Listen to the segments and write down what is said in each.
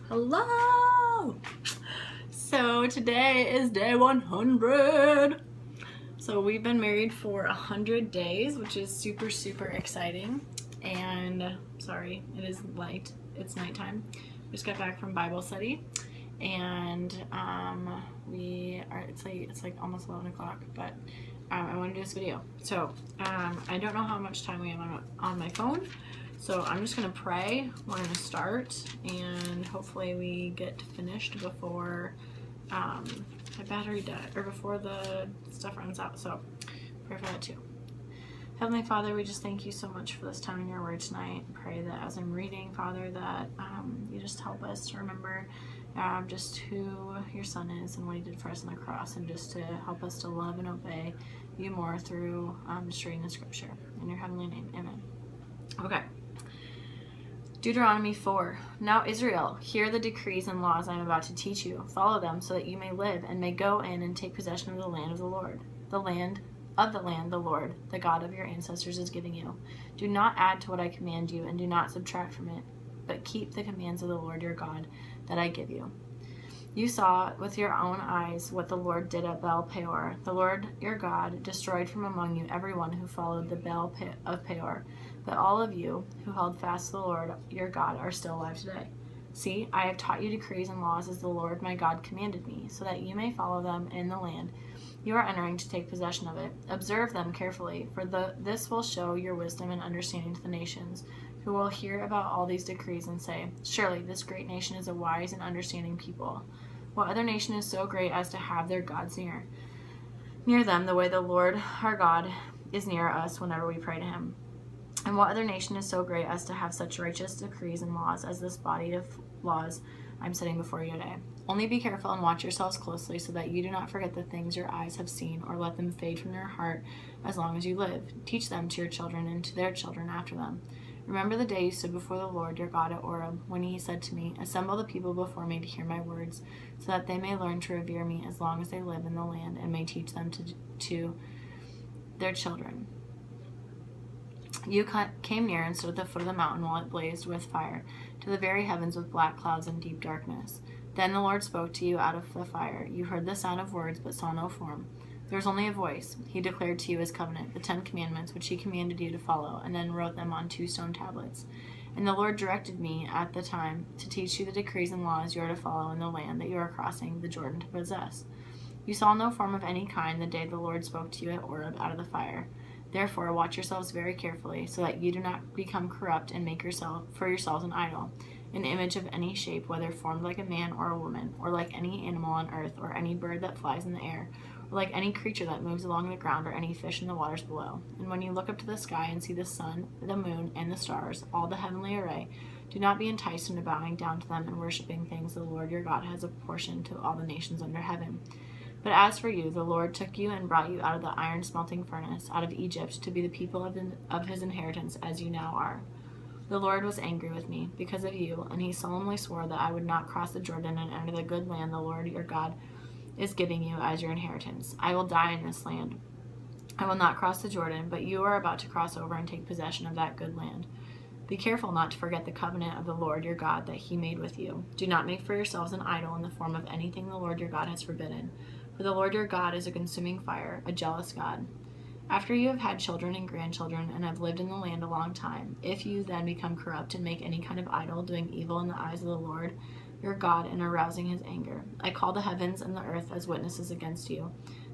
Hello! So today is day 100. So we've been married for 100 days, which is super, super exciting. And sorry, it is light. It's nighttime. We just got back from Bible study, and it's like almost 11 o'clock, but I want to do this video. So I don't know how much time we have on my phone. So I'm just going to pray. We're going to start, and hopefully we get finished before my battery died, or before the stuff runs out. So pray for that too. Heavenly Father, we just thank you so much for this time in your word tonight. Pray that as I'm reading, Father, that you just help us to remember just who your son is and what he did for us on the cross, and just to help us to love and obey you more through just reading the scripture. In your heavenly name, amen. Okay. Deuteronomy 4. Now Israel, hear the decrees and laws I am about to teach you. Follow them so that you may live and may go in and take possession of the land of the Lord. The land the Lord, the God of your ancestors, is giving you. Do not add to what I command you, and do not subtract from it, but keep the commands of the Lord your God that I give you. You saw with your own eyes what the Lord did at Baal Peor. The Lord your God destroyed from among you everyone who followed the Baal of Peor. But all of you who held fast to the Lord your God are still alive today. See, I have taught you decrees and laws as the Lord my God commanded me, so that you may follow them in the land you are entering to take possession of it. Observe them carefully, for this will show your wisdom and understanding to the nations, who will hear about all these decrees and say, surely this great nation is a wise and understanding people. What other nation is so great as to have their gods near them the way the Lord our God is near us whenever we pray to him? And what other nation is so great as to have such righteous decrees and laws as this body of laws I'm setting before you today? Only be careful and watch yourselves closely, so that you do not forget the things your eyes have seen, or let them fade from your heart as long as you live. Teach them to your children and to their children after them. Remember the day you stood before the Lord your God at Oreb, when he said to me, assemble the people before me to hear my words, so that they may learn to revere me as long as they live in the land, and may teach them to their children. You came near and stood at the foot of the mountain while it blazed with fire, to the very heavens with black clouds and deep darkness. Then the Lord spoke to you out of the fire. You heard the sound of words, but saw no form. There was only a voice. He declared to you his covenant, the 10 commandments, which he commanded you to follow, and then wrote them on 2 stone tablets. And the Lord directed me at the time to teach you the decrees and laws you are to follow in the land that you are crossing the Jordan to possess. You saw no form of any kind the day the Lord spoke to you at Oreb out of the fire. Therefore, watch yourselves very carefully, so that you do not become corrupt and make for yourselves an idol, an image of any shape, whether formed like a man or a woman, or like any animal on earth, or any bird that flies in the air, or like any creature that moves along the ground, or any fish in the waters below. And when you look up to the sky and see the sun, the moon, and the stars, all the heavenly array, do not be enticed into bowing down to them and worshiping things the Lord your God has apportioned to all the nations under heaven. But as for you, the Lord took you and brought you out of the iron smelting furnace, out of Egypt, to be the people of his inheritance, as you now are. The Lord was angry with me because of you, and he solemnly swore that I would not cross the Jordan and enter the good land the Lord your God is giving you as your inheritance. I will die in this land. I will not cross the Jordan, but you are about to cross over and take possession of that good land. Be careful not to forget the covenant of the Lord your God that he made with you. Do not make for yourselves an idol in the form of anything the Lord your God has forbidden. For the Lord your God is a consuming fire, a jealous God. After you have had children and grandchildren and have lived in the land a long time, if you then become corrupt and make any kind of idol, doing evil in the eyes of the Lord your God and arousing his anger, I call the heavens and the earth as witnesses against you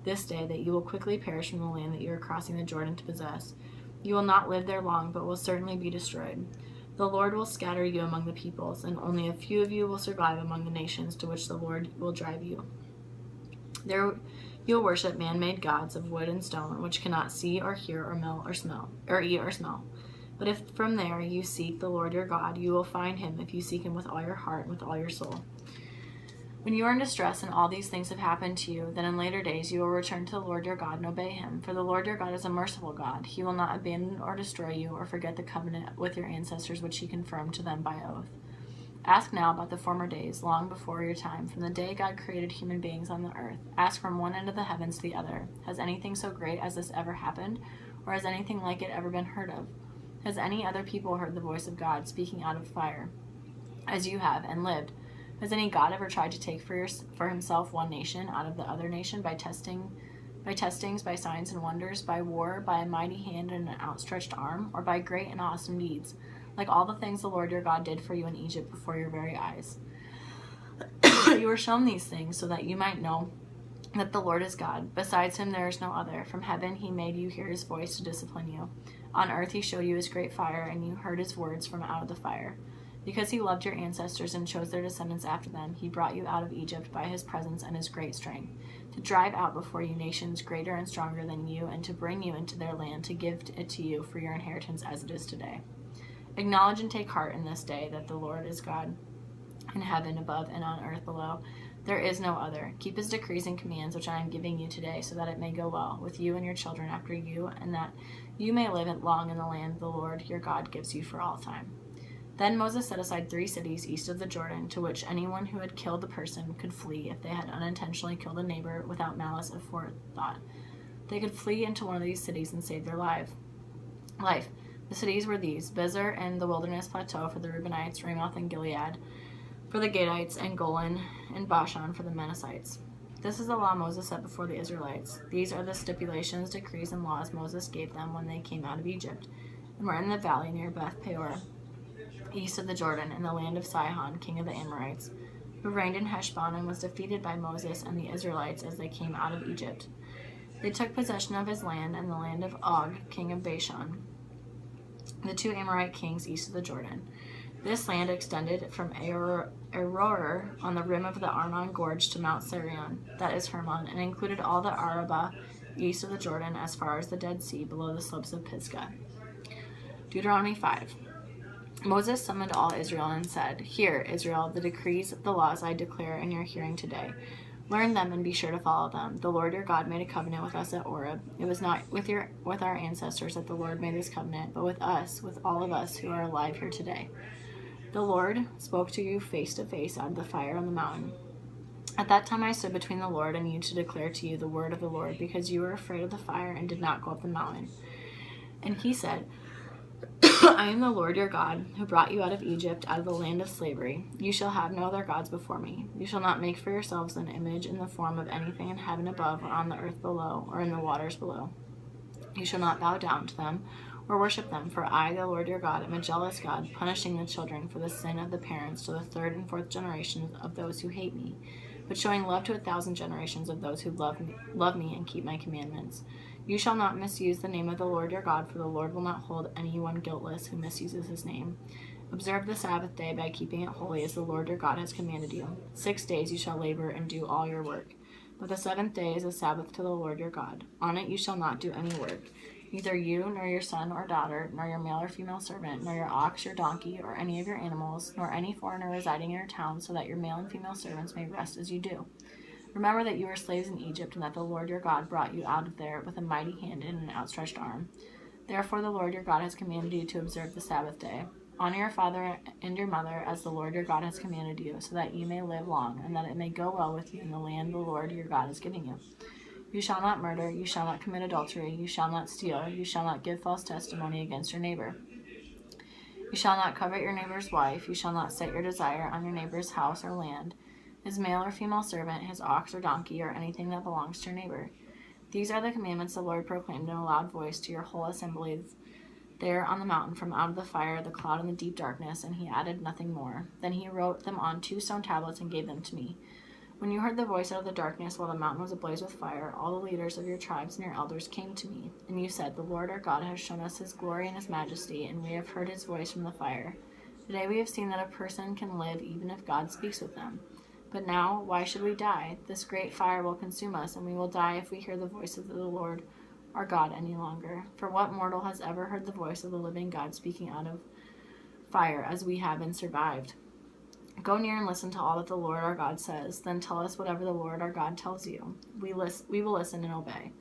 this day, that you will quickly perish from the land that you are crossing the Jordan to possess. You will not live there long, but will certainly be destroyed. The Lord will scatter you among the peoples, and only a few of you will survive among the nations to which the Lord will drive you. There you will worship man-made gods of wood and stone, which cannot see or hear or eat or smell. But if from there you seek the Lord your God, you will find him if you seek him with all your heart and with all your soul. When you are in distress and all these things have happened to you, then in later days you will return to the Lord your God and obey him. For the Lord your God is a merciful God. He will not abandon or destroy you or forget the covenant with your ancestors which he confirmed to them by oath. Ask now about the former days, long before your time, from the day God created human beings on the earth. Ask from one end of the heavens to the other. Has anything so great as this ever happened? Or has anything like it ever been heard of? Has any other people heard the voice of God speaking out of fire, as you have, and lived? Has any God ever tried to take for himself one nation out of the other nation by testings, by signs and wonders, by war, by a mighty hand and an outstretched arm, or by great and awesome deeds, like all the things the Lord your God did for you in Egypt before your very eyes? You were shown these things so that you might know that the Lord is God. Besides him there is no other. From heaven he made you hear his voice to discipline you. On earth he showed you his great fire, and you heard his words from out of the fire. Because he loved your ancestors and chose their descendants after them, he brought you out of Egypt by his presence and his great strength, to drive out before you nations greater and stronger than you, and to bring you into their land, to give it to you for your inheritance as it is today. Acknowledge and take heart in this day that the Lord is God, in heaven above and on earth below. There is no other. Keep his decrees and commands which I am giving you today, so that it may go well with you and your children after you, and that you may live long in the land the Lord your God gives you for all time. Then Moses set aside 3 cities east of the Jordan, to which anyone who had killed a person could flee if they had unintentionally killed a neighbor without malice aforethought. They could flee into one of these cities and save their life. The cities were these: Bezer and the wilderness plateau for the Reubenites, Ramoth and Gilead for the Gadites, and Golan and Bashan for the Manassites. This is the law Moses set before the Israelites. These are the stipulations, decrees, and laws Moses gave them when they came out of Egypt, and were in the valley near Beth Peor, east of the Jordan, in the land of Sihon, king of the Amorites, who reigned in Heshbon and was defeated by Moses and the Israelites as they came out of Egypt. They took possession of his land and the land of Og, king of Bashan, the 2 Amorite kings east of the Jordan. This land extended from Aroer on the rim of the Arnon Gorge to Mount Sirion, that is Hermon, and included all the Arabah east of the Jordan as far as the Dead Sea below the slopes of Pisgah. Deuteronomy 5. Moses summoned all Israel and said, "Hear, Israel, the decrees, the laws I declare in your hearing today. Learn them and be sure to follow them. The Lord your God made a covenant with us at Oreb. It was not with our ancestors that the Lord made this covenant, but with us, with all of us who are alive here today. The Lord spoke to you face to face out of the fire on the mountain. At that time I stood between the Lord and you to declare to you the word of the Lord, because you were afraid of the fire and did not go up the mountain." And he said, "I am the Lord your God, who brought you out of Egypt, out of the land of slavery. You shall have no other gods before me. You shall not make for yourselves an image in the form of anything in heaven above, or on the earth below, or in the waters below. You shall not bow down to them or worship them, for I, the Lord your God, am a jealous God, punishing the children for the sin of the parents to the 3rd and 4th generations of those who hate me, but showing love to 1,000 generations of those who love me and keep my commandments. You shall not misuse the name of the Lord your God, for the Lord will not hold anyone guiltless who misuses his name. Observe the Sabbath day by keeping it holy, as the Lord your God has commanded you. 6 days you shall labor and do all your work, but the 7th day is a Sabbath to the Lord your God. On it you shall not do any work, neither you, nor your son or daughter, nor your male or female servant, nor your ox, your donkey, or any of your animals, nor any foreigner residing in your town, so that your male and female servants may rest as you do. Remember that you were slaves in Egypt, and that the Lord your God brought you out of there with a mighty hand and an outstretched arm. Therefore the Lord your God has commanded you to observe the Sabbath day. Honor your father and your mother, as the Lord your God has commanded you, so that you may live long, and that it may go well with you in the land the Lord your God is giving you. You shall not murder, you shall not commit adultery, you shall not steal, you shall not give false testimony against your neighbor. You shall not covet your neighbor's wife, you shall not set your desire on your neighbor's house or land, his male or female servant, his ox or donkey, or anything that belongs to your neighbor. These are the commandments the Lord proclaimed in a loud voice to your whole assembly there on the mountain from out of the fire, the cloud, and the deep darkness, and he added nothing more. Then he wrote them on 2 stone tablets and gave them to me. When you heard the voice out of the darkness while the mountain was ablaze with fire, all the leaders of your tribes and your elders came to me, and you said, "The Lord our God has shown us his glory and his majesty, and we have heard his voice from the fire. Today we have seen that a person can live even if God speaks with them. But now, why should we die? This great fire will consume us, and we will die if we hear the voice of the Lord our God any longer. For what mortal has ever heard the voice of the living God speaking out of fire as we have and survived? Go near and listen to all that the Lord our God says. Then tell us whatever the Lord our God tells you. We will listen and obey."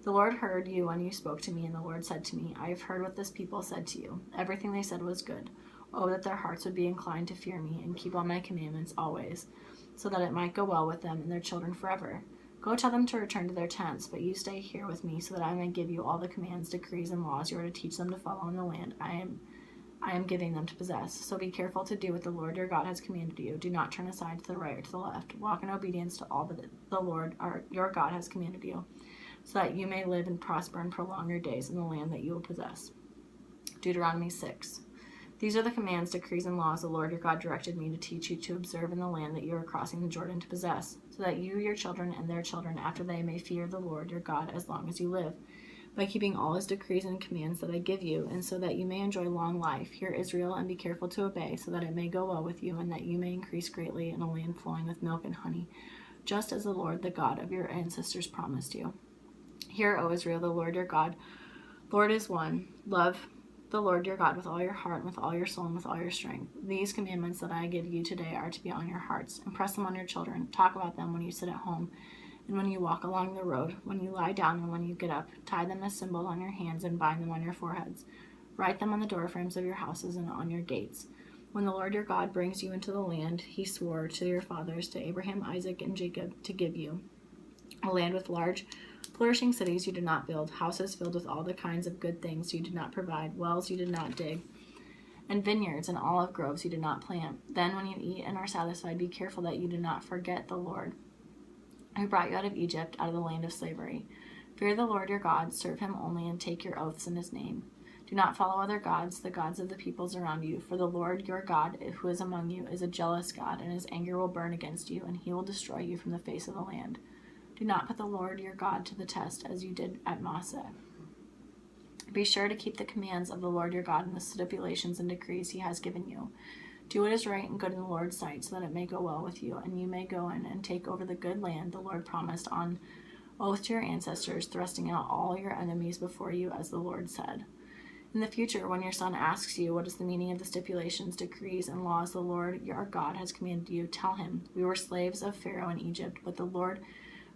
The Lord heard you when you spoke to me, and the Lord said to me, "I have heard what this people said to you. Everything they said was good. Oh, that their hearts would be inclined to fear me and keep all my commandments always, so that it might go well with them and their children forever. Go tell them to return to their tents, but you stay here with me, so that I may give you all the commands, decrees, and laws you are to teach them to follow in the land I am I am giving them to possess. So be careful to do what the Lord your God has commanded you. Do not turn aside to the right or to the left. Walk in obedience to all that the Lord your God has commanded you, so that you may live and prosper and prolong your days in the land that you will possess. Deuteronomy 6. These are the commands, decrees, and laws the Lord your God directed me to teach you to observe in the land that you are crossing the Jordan to possess, so that you, your children, and their children after they may fear the Lord your God as long as you live, by keeping all his decrees and commands that I give you, and so that you may enjoy long life. Hear, Israel, and be careful to obey, so that it may go well with you, and that you may increase greatly in a land flowing with milk and honey, just as the Lord, the God of your ancestors, promised you. Hear, O Israel, the Lord your God, Lord is one. Love the Lord your God with all your heart, and with all your soul, and with all your strength. These commandments that I give you today are to be on your hearts. Impress them on your children. Talk about them when you sit at home, and when you walk along the road, when you lie down, and when you get up. Tie them as symbols on your hands and bind them on your foreheads. Write them on the doorframes of your houses and on your gates. When the Lord your God brings you into the land he swore to your fathers, to Abraham, Isaac, and Jacob, to give you, a land with large, flourishing cities you did not build, houses filled with all the kinds of good things you did not provide, wells you did not dig, and vineyards and olive groves you did not plant. Then when you eat and are satisfied, be careful that you do not forget the Lord, who brought you out of Egypt, out of the land of slavery. Fear the Lord your God, serve him only, and take your oaths in his name. Do not follow other gods, the gods of the peoples around you, for the Lord your God, who is among you, is a jealous God, and his anger will burn against you, and he will destroy you from the face of the land. Do not put the Lord your God to the test, as you did at Massah. Be sure to keep the commands of the Lord your God and the stipulations and decrees he has given you. Do what is right and good in the Lord's sight, so that it may go well with you, and you may go in and take over the good land the Lord promised on oath to your ancestors, thrusting out all your enemies before you, as the Lord said. In the future, when your son asks you what is the meaning of the stipulations, decrees, and laws the Lord your God has commanded you, tell him, we were slaves of Pharaoh in Egypt, but the Lord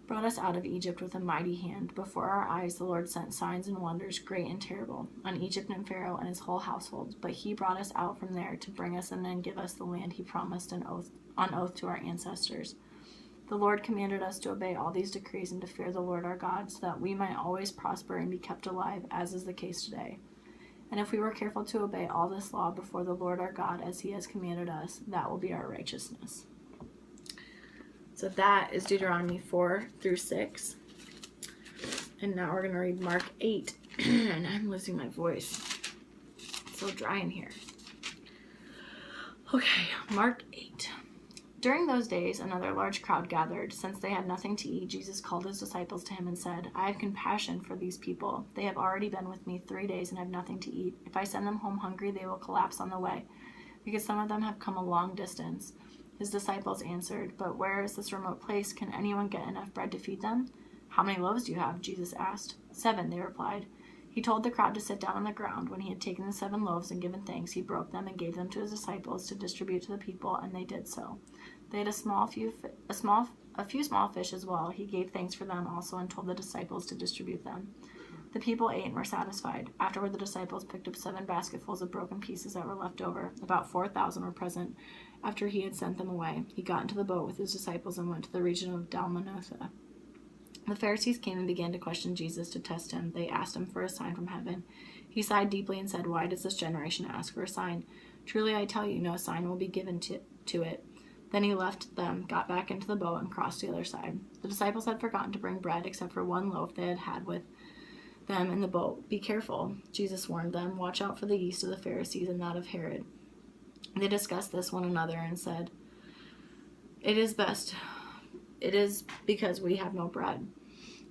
brought us out of Egypt with a mighty hand. Before our eyes the Lord sent signs and wonders, great and terrible, on Egypt and Pharaoh and his whole household. But he brought us out from there to bring us in and give us the land he promised on oath to our ancestors. The Lord commanded us to obey all these decrees and to fear the Lord our God, so that we might always prosper and be kept alive, as is the case today. And if we were careful to obey all this law before the Lord our God, as he has commanded us, that will be our righteousness. So that is Deuteronomy 4 through 6. And now we're going to read Mark 8. And I'm losing my voice. It's so dry in here. Okay, Mark 8. During those days, another large crowd gathered. Since they had nothing to eat, Jesus called his disciples to him and said, I have compassion for these people. They have already been with me 3 days and have nothing to eat. If I send them home hungry, they will collapse on the way, because some of them have come a long distance. His disciples answered, but where is this remote place? Can anyone get enough bread to feed them? How many loaves do you have? Jesus asked. 7, they replied. He told the crowd to sit down on the ground. When he had taken the 7 loaves and given thanks, he broke them and gave them to his disciples to distribute to the people, and they did so. They had a few small fish as well. He gave thanks for them also and told the disciples to distribute them. The people ate and were satisfied. Afterward, the disciples picked up 7 basketfuls of broken pieces that were left over. About 4,000 were present after he had sent them away. He got into the boat with his disciples and went to the region of Dalmanutha. The Pharisees came and began to question Jesus to test him. They asked him for a sign from heaven. He sighed deeply and said, Why does this generation ask for a sign? Truly I tell you, no sign will be given to it. Then he left them, got back into the boat, and crossed to the other side. The disciples had forgotten to bring bread except for 1 loaf they had with them in the boat. Be careful, Jesus warned them. Watch out for the yeast of the Pharisees and that of Herod. They discussed this one another and said, It is because we have no bread.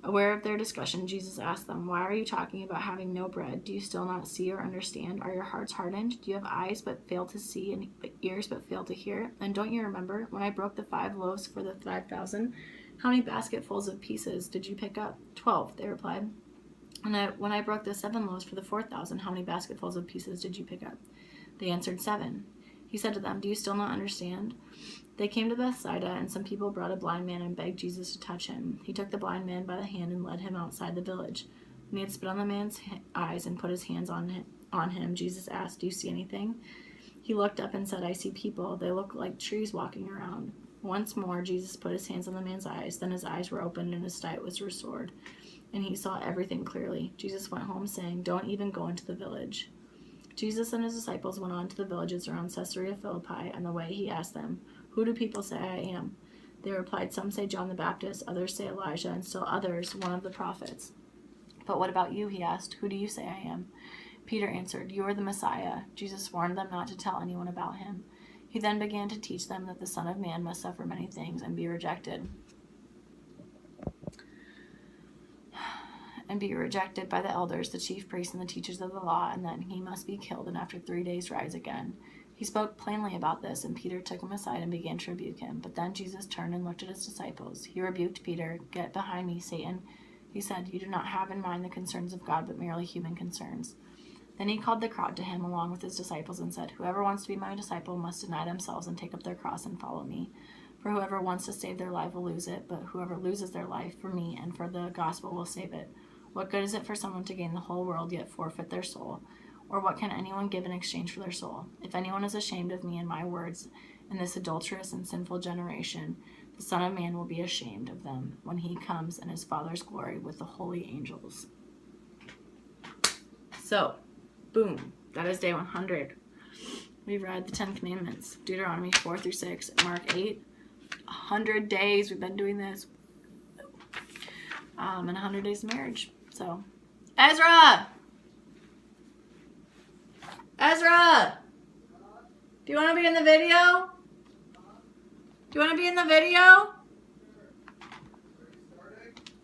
Aware of their discussion, Jesus asked them, Why are you talking about having no bread? Do you still not see or understand? Are your hearts hardened? Do you have eyes but fail to see and ears but fail to hear? And don't you remember when I broke the 5 loaves for the 5,000? How many basketfuls of pieces did you pick up? 12, they replied. And when I broke the 7 loaves for the 4,000, how many basketfuls of pieces did you pick up? They answered, 7. He said to them, Do you still not understand? They came to Bethsaida, and some people brought a blind man and begged Jesus to touch him. He took the blind man by the hand and led him outside the village. When he had spit on the man's eyes and put his hands on him, Jesus asked, Do you see anything? He looked up and said, I see people. They look like trees walking around. Once more, Jesus put his hands on the man's eyes. Then his eyes were opened and his sight was restored, and he saw everything clearly. Jesus went home saying, Don't even go into the village. Jesus and his disciples went on to the villages around Caesarea Philippi. On the way he asked them, "Who do people say I am?" They replied, "Some say John the Baptist, others say Elijah, and still others, one of the prophets." "But what about you?" he asked. "Who do you say I am?" Peter answered, "You are the Messiah." Jesus warned them not to tell anyone about him. He then began to teach them that the Son of Man must suffer many things and be rejected by the elders, the chief priests, and the teachers of the law, and then he must be killed and after 3 days rise again. He spoke plainly about this, and Peter took him aside and began to rebuke him. But then Jesus turned and looked at his disciples. He rebuked Peter. "Get behind me, Satan," he said. "You do not have in mind the concerns of God, but merely human concerns." Then he called the crowd to him along with his disciples and said, "Whoever wants to be my disciple must deny themselves and take up their cross and follow me. For whoever wants to save their life will lose it, but whoever loses their life for me and for the gospel will save it. What good is it for someone to gain the whole world yet forfeit their soul? Or what can anyone give in exchange for their soul? If anyone is ashamed of me and my words in this adulterous and sinful generation, the Son of Man will be ashamed of them when he comes in his Father's glory with the holy angels." So, boom, that is day 100. We've read the 10 Commandments, Deuteronomy 4 through 6, Mark 8. 100 days we've been doing this. And 100 days of marriage. So, Ezra! Ezra! Do you want to be in the video? Do you want to be in the video?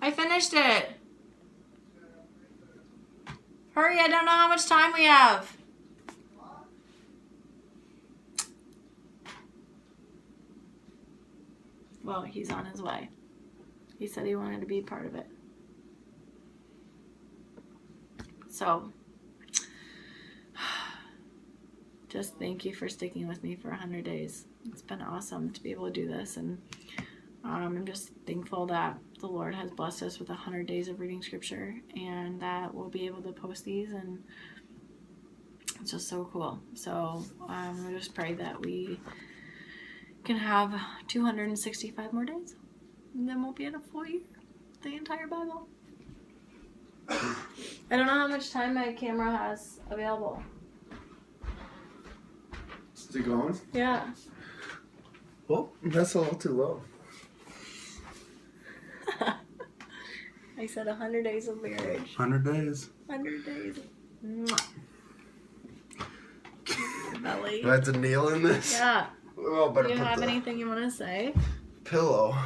I finished it. Hurry, I don't know how much time we have. Well, he's on his way. He said he wanted to be part of it. So, just thank you for sticking with me for 100 days. It's been awesome to be able to do this, and I'm just thankful that the Lord has blessed us with 100 days of reading scripture, and that we'll be able to post these, and it's just so cool. So I just pray that we can have 265 more days, and then we'll be in a full year, the entire Bible. I don't know how much time my camera has available. Is it going? Yeah. Well, that's a little too low. I said 100 days of marriage. 100 days. 100 days. Mwah. Belly. Do I have to kneel in this? Yeah. Oh, better Do you put have the anything you want to say? pillow.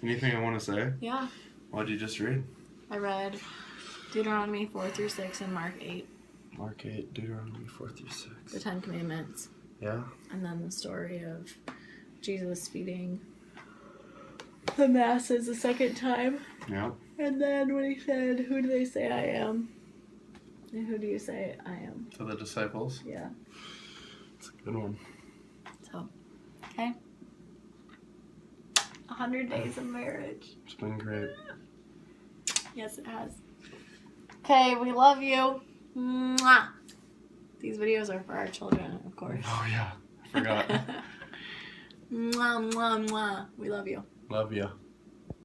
Anything I want to say? Yeah. What did you just read? I read Deuteronomy 4 through 6 and Mark 8. Mark 8, Deuteronomy 4 through 6. The 10 Commandments. Yeah. And then the story of Jesus feeding the masses a second time. Yeah. And then when he said, "Who do they say I am?" And who do you say I am? To the disciples. Yeah. It's a good one. So, okay. 100 days of marriage. It's been great. Yes, it has. Okay, we love you. Mwah. These videos are for our children, of course. Oh, yeah. I forgot. Mwah, mwah, mwah. We love you. Love ya.